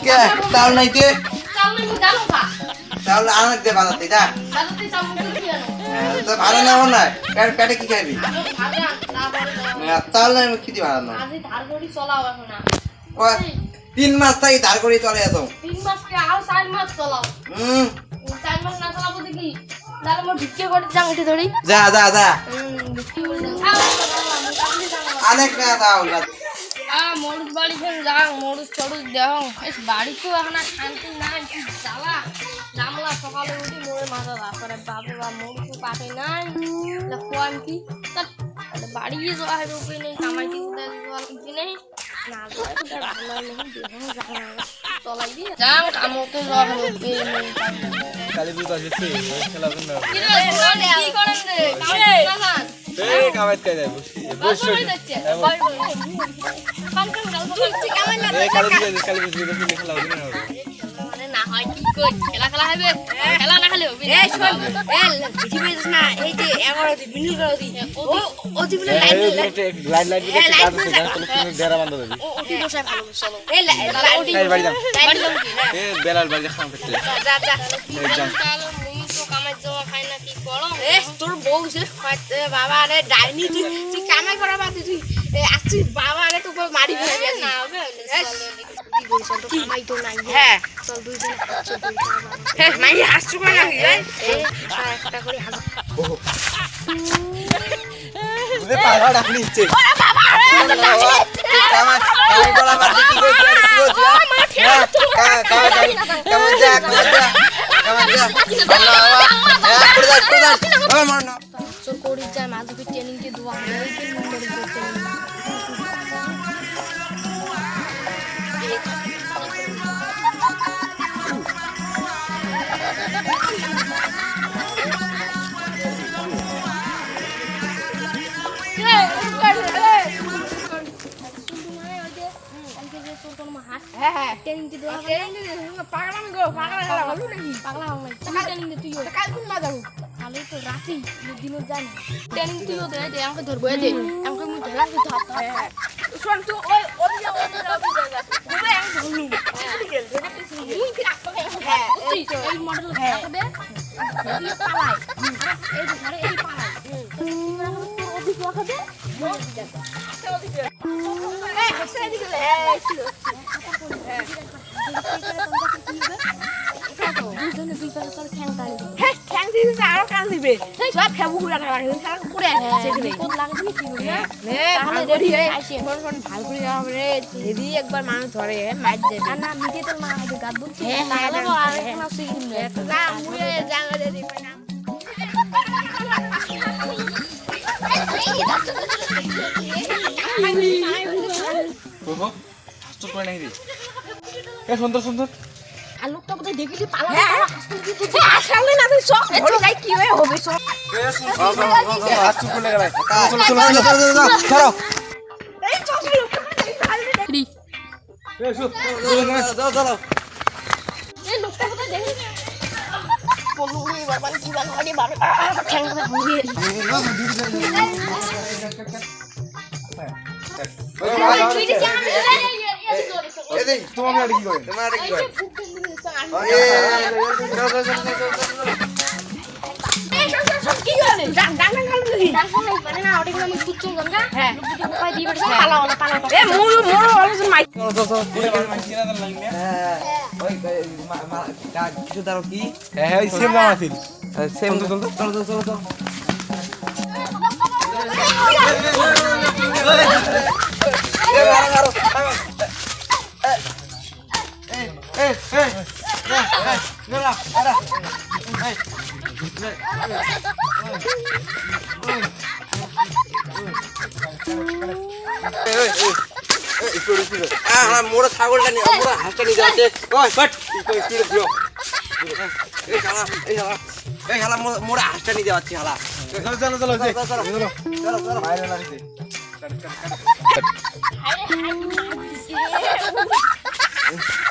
কে তাল নাইতে চাল নাই ডালো খা তাল আনক দে বানাতে যা ডালোতে চাল মুখে দিয়ে আনো তো ভালো না না পেটে কি খাবি আগে ভাজা তারপরে তাল নাই খেতে ভালো না আজ ধার গড়ি চলাও এখন না ওই 3 মাস তাই ধার করে চলে যেত 3 মাস কে আও 4 মাস চলাও 4 মাস না চলাবো দেখি তাহলে মোর ভিক্ষে করে জাংটি ধরি যা যা যা ভিক্ষে করে অনেক না দাও মরুচ বাড়ি ফেন যাও মরুচ চড়ুচ দেও এই বাড়িতেও এখন আর শান্তি নাই কি জ্বালা নামলা সকালে উঠি মোরে মাথা রাস্তারে বাবু বা মরুচ পাকে নাই কোয়াম কি বাড়ি গিয়ে যাওয়া হবে উপায় নেই কামাইতে কোথায় যাওয়ার উপায় নেই না যাওয়া কোথায় ভালো নেই দেখুন চলাই দিয়ে যাও কামতে যাওয়া হবে উপায় নেই কালী পুজো আসছে খেলা জন্য কি করেন রে কামাই না এই কামাইত কাই যাই বসে এই কালী পুজো খেলা হবে না না হয় কি কই খেলা খেলা হবে খেলা না খেলে হবে এই শোন এই বিজিবিস না এই যে 11 দি বিনি করে দি ও দি বলে লাইট দিতে কাজ আছে গাছ তুমি ডেরা বান্ধা দিবি ওটি বসায় ভালো চলো এই ওটি বাড়ি যাও বাড়ি যাও কি না এই বেলাল বাড়ি খাওয়া করতে যা যা চলো মুই তো কামাই যাওয়া খাই না কি করো এ তোর বউ সে বাবা রে ডাইনি তুই কামাই করা বাদ তুই আসছিস বাবা রে তোকে মারি ফেলে না হবে কামাই তো নাই হ্যাঁ চল দুই দিন হ্যাঁ মাই হাসছো না এই একটা করে হাসো ওরে পাগল ডাকনি ইচ্ছে ওরে বাবা কামাই করা বাদ কি কই কেমন যা চোর কোড়ি যায় মাঝে ট্রেনিং কে দোয়া হয় কি নম্বর করতে হ্যাঁ ট্রেনিং কে দোয়া পাগলাম গো পাগলা হলো নাকি পাগলা হল নাই ট্রেনিং দে তুইও কাল কোন না যাবো খালি তো রাতি দিনও জানি ট্রেনিং তুইও দে দে আমাকে ধরবো দে আমাকে মুই ধরা তো ধর শুন তুই ওই ওই যা দুবে আমি ধরলু গেল ধরে পিছলি মুই কি রাখবো হ্যাঁ এই মডেল রাখবে এই পালাই এই ধরে এই পালাই তোমরা তো অধিক রাখবে মই দিতে অধিক এই হসে দিকে একবার মানুষ ধরে মার দেবে না মিটে তোর মা গাত বলছে সুন্দর আর লোকটা বোধহয় দেখেছি পালা আসলে না তুই সব বড় গাই কি হয়ে হবে সব হাত চুপ করে গেল চলো এই চল লোকটা ফ্রি চলো এই লোকটা বোধহয় দেখেছি বলু রে বাবা কি বান আগে বাবা ঠ্যাং করে ঘুরিয়ে তোমাকে আর কি করে তোমার কি করে কিছু তার কি হ্যাঁ সেম দাম আছে সেম চলো মোড়া ছাগলটা নিয়ে মোড়া হাঁসটা নিয়ে যাচ্ছে এই হালা মোড়া হাঁসটা নিয়ে যাচ্ছি হালা চলো বাইরে লাগছে Hey,